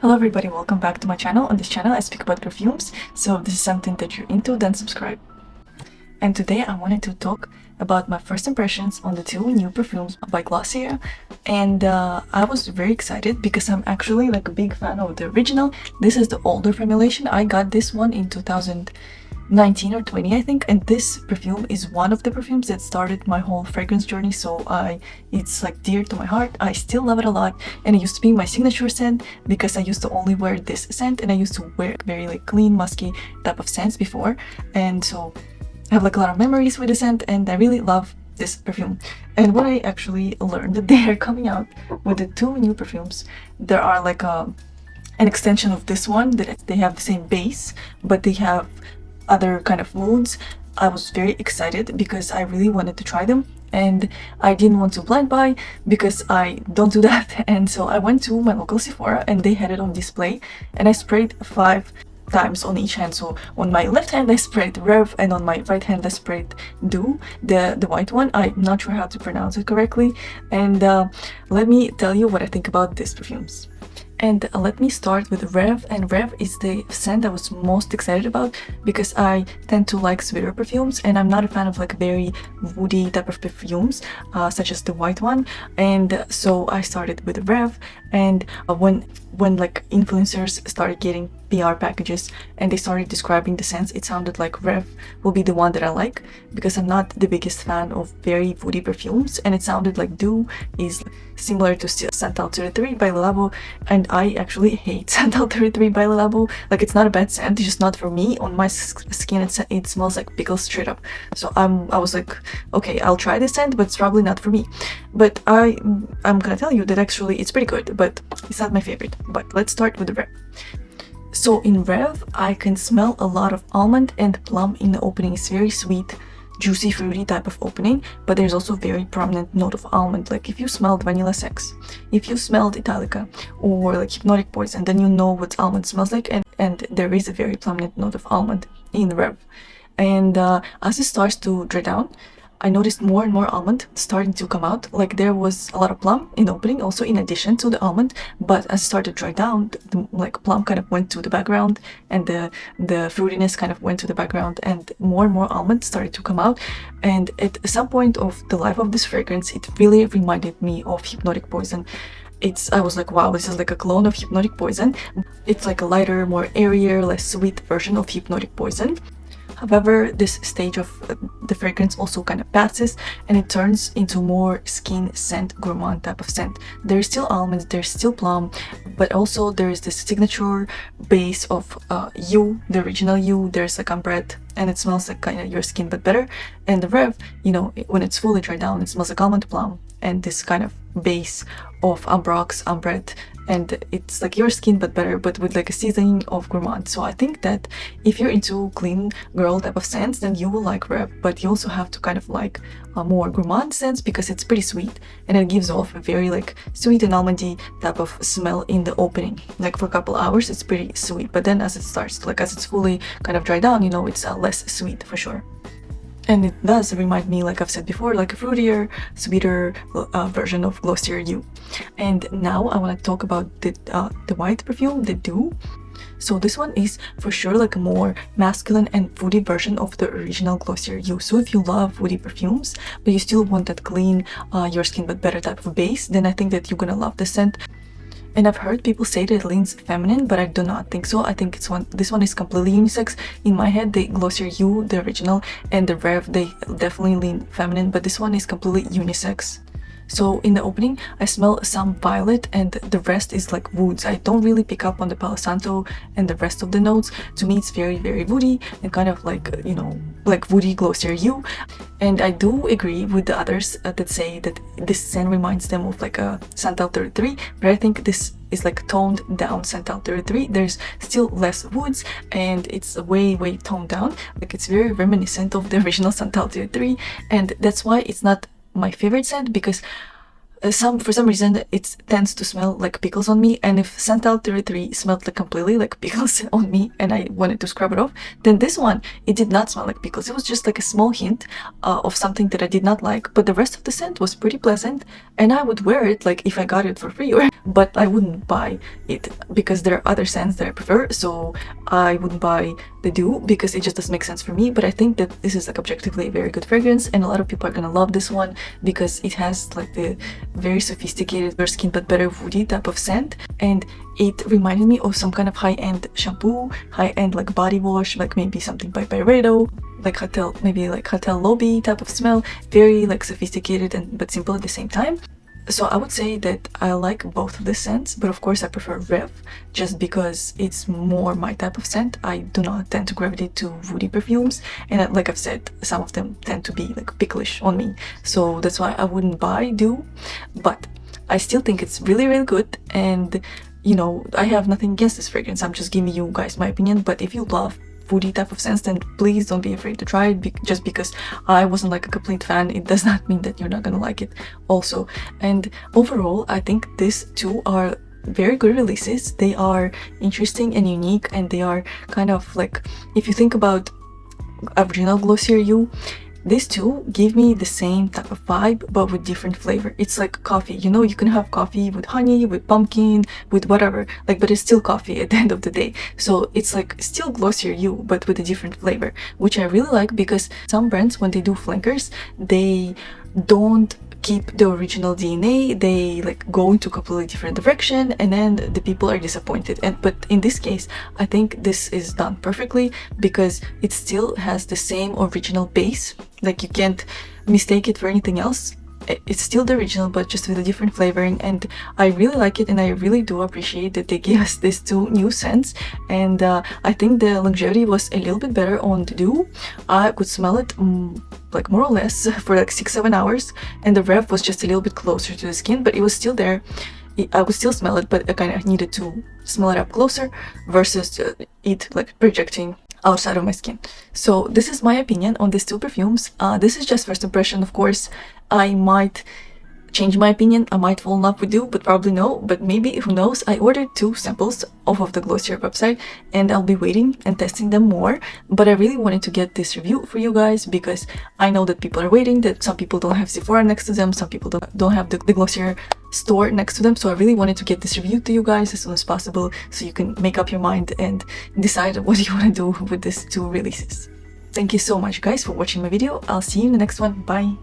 Hello everybody, welcome back to my channel. On this channel I speak about perfumes, so if this is something that you're into, then subscribe. And today I wanted to talk about my first impressions on the two new perfumes by Glossier. And I was very excited because I'm actually like a big fan of the original. This is the older formulation. I got this one in 2019 or 20 I think, and this perfume is one of the perfumes that started my whole fragrance journey, so it's like dear to my heart. I still love it a lot, and it used to be my signature scent because I used to only wear this scent, and I used to wear very like clean musky type of scents before, and so I have like a lot of memories with the scent, and I really love this perfume. And when I actually learned that they are coming out with the two new perfumes, there are like an extension of this one, that they have the same base but they have other kind of moods. I was very excited because I really wanted to try them, and I didn't want to blind buy because I don't do that. And so I went to my local Sephora and they had it on display, and I sprayed 5 times on each hand. So on my left hand I sprayed Rêve, and on my right hand I sprayed Doux, the white one. I'm not sure how to pronounce it correctly, and let me tell you what I think about these perfumes. And let me start with Rêve, and Rêve is the scent I was most excited about because I tend to like sweeter perfumes, and I'm not a fan of like very woody type of perfumes such as the white one. And so I started with Rêve, and when like influencers started getting PR packages and they started describing the scents, it sounded like Rêve will be the one that I like because I'm not the biggest fan of very woody perfumes, and it sounded like Doux is similar to Santal 33 by Le Labo, and I actually hate Santal 33 by Le Labo. Like, it's not a bad scent, it's just not for me. On my skin it smells like pickles straight up. So I was like, okay, I'll try this scent, but it's probably not for me. But I'm gonna tell you that actually it's pretty good, but it's not my favorite. But let's start with the Rêve. So in Rêve, I can smell a lot of almond and plum in the opening. It's very sweet, juicy, fruity type of opening, but there's also very prominent note of almond. Like if you smelled Vanilla Sex, if you smelled Italica or like Hypnotic Poison, then you know what almond smells like, and there is a very prominent note of almond in Rêve. And as it starts to dry down, I noticed more and more almond starting to come out. Like there was a lot of plum in the opening also in addition to the almond, but as it started to dry down, the like plum kind of went to the background, and the fruitiness kind of went to the background, and more almond started to come out. And at some point of the life of this fragrance, it really reminded me of Hypnotic Poison. I was like, wow, this is like a clone of Hypnotic Poison. It's like a lighter, more airier, less sweet version of Hypnotic Poison. However, this stage of the fragrance also kind of passes, and it turns into more skin scent, gourmand type of scent. There's still almonds, there's still plum, but also there's this signature base of you, the original you. There's like ambrette, and it smells like kind of your skin but better. And the Rêve, you know, when it's fully dried down, it smells like almond, plum, and this kind of base of ambrox, ambrette, and it's like your skin but better, but with like a seasoning of gourmand. So I think that if you're into clean girl type of scents, then you will like Rêve, but you also have to kind of like more gourmand scents because it's pretty sweet, and it gives off a very like sweet and almondy type of smell in the opening. Like for a couple hours it's pretty sweet, but then as it starts to, like as it's fully kind of dried down, you know, it's less sweet for sure. And it does remind me, like I've said before, like a fruitier, sweeter version of Glossier You. And now I want to talk about the white perfume, the Doux. So this one is for sure like a more masculine and woody version of the original Glossier You. So if you love woody perfumes, but you still want that clean, your skin but better type of base, then I think that you're gonna love this scent. And I've heard people say that it leans feminine, but I do not think so. I think this one is completely unisex. In my head, the Glossier You, the original, and the Rêve, they definitely lean feminine, but this one is completely unisex. So in the opening, I smell some violet, and the rest is like woods. I don't really pick up on the Palo Santo and the rest of the notes. To me, it's very, very woody and kind of like, you know, like woody Glossier You. And I do agree with the others that say that this scent reminds them of like a Santal 33, but I think this is like toned down Santal 33. There's still less woods, and it's way toned down. Like it's very reminiscent of the original Santal 33, and that's why it's not my favorite scent, because for some reason it tends to smell like pickles on me, and if Santal 33 smelled like completely like pickles on me and I wanted to scrub it off, then this one, it did not smell like pickles. It was just like a small hint of something that I did not like, but the rest of the scent was pretty pleasant, and I would wear it like if I got it for free, but I wouldn't buy it because there are other scents that I prefer. So I wouldn't buy the Doux because it just doesn't make sense for me. But I think that this is like objectively a very good fragrance, and a lot of people are gonna love this one because it has like the very sophisticated Your Skin But Better woody type of scent, and it reminded me of some kind of high-end shampoo, high-end like body wash, like maybe something by Byredo, like hotel, maybe like hotel lobby type of smell, very like sophisticated and but simple at the same time. So I would say that I like both of the scents, but of course I prefer Rêve just because it's more my type of scent. I do not tend to gravitate to woody perfumes, and like I've said, some of them tend to be like picklish on me, so that's why I wouldn't buy Doux. But I still think it's really good, and you know, I have nothing against this fragrance. I'm just giving you guys my opinion. But if you love woody type of scents, then please don't be afraid to try it. Just because I wasn't like a complete fan, it does not mean that you're not gonna like it also. And overall, I think these two are very good releases. They are interesting and unique, and they are kind of like, if you think about original Glossier You, these two give me the same type of vibe but with different flavor. It's like coffee, you know, you can have coffee with honey, with pumpkin, with whatever, like, but it's still coffee at the end of the day. So it's like still Glossier You but with a different flavor, which I really like, because some brands, when they do flankers, they don't keep the original DNA, they like go into a completely different direction, and then the people are disappointed. But in this case, I think this is done perfectly because it still has the same original base. Like, you can't mistake it for anything else. It's still the original but just with a different flavoring, and I really like it, and I really do appreciate that they gave us these two new scents. And I think the longevity was a little bit better on the Doux. I could smell it like more or less for like 6-7 hours, and the Rêve was just a little bit closer to the skin, but it was still there. I would still smell it, but I kind of needed to smell it up closer versus it like projecting outside of my skin. So this is my opinion on these two perfumes. This is just first impression, of course. I might change my opinion, I might fall in love with Doux, but probably no, but maybe, who knows. I ordered 2 samples off of the Glossier website, and I'll be waiting and testing them more. But I really wanted to get this review for you guys because I know that people are waiting, that some people don't have Sephora next to them, some people don't have the Glossier store next to them. So I really wanted to get this review to you guys as soon as possible, so you can make up your mind and decide what you want to do with these 2 releases. Thank you so much guys for watching my video. I'll see you in the next one. Bye!